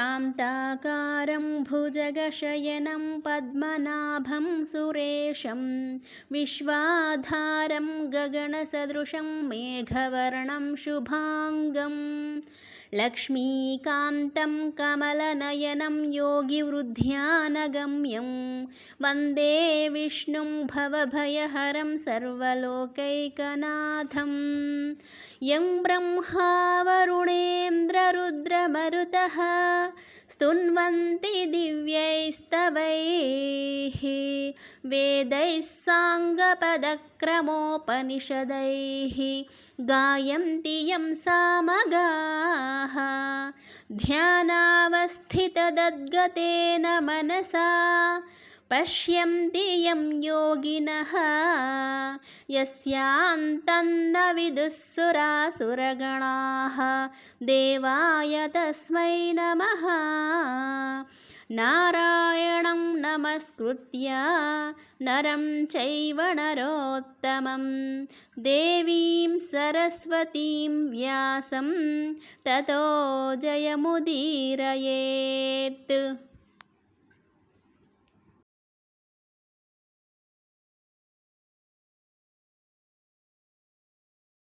शान्ताकारं भुजगशयनं पद्मनाभं सुरेशं विश्वाधारं गगनसदृशं मेघवर्णं शुभाङ्गं लक्ष्मीकान्तं कमलनयनं योगिवृद्ध्यानगम्यं वन्दे विष्णुं भवभयहरं सर्वलोकैकनाथं यं ब्रह्मा वरुणेन्द्ररुद्रमरुतः स्तुन्वन्ति दिव्यैस्तवैः वेदैः साङ्गपदक्रमोपनिषदैः गायन्ति यं सामगाः ध्यानावस्थितदद्गतेन मनसा पश्यन्ति यं योगिनः यस्यान्तन्न विदुःसुरासुरगणाः देवाय तस्मै नमः नारायणं नमस्कृत्य नरं चैव नरोत्तमं देवीं सरस्वतीं व्यासं ततो जयमुदीरयेत्।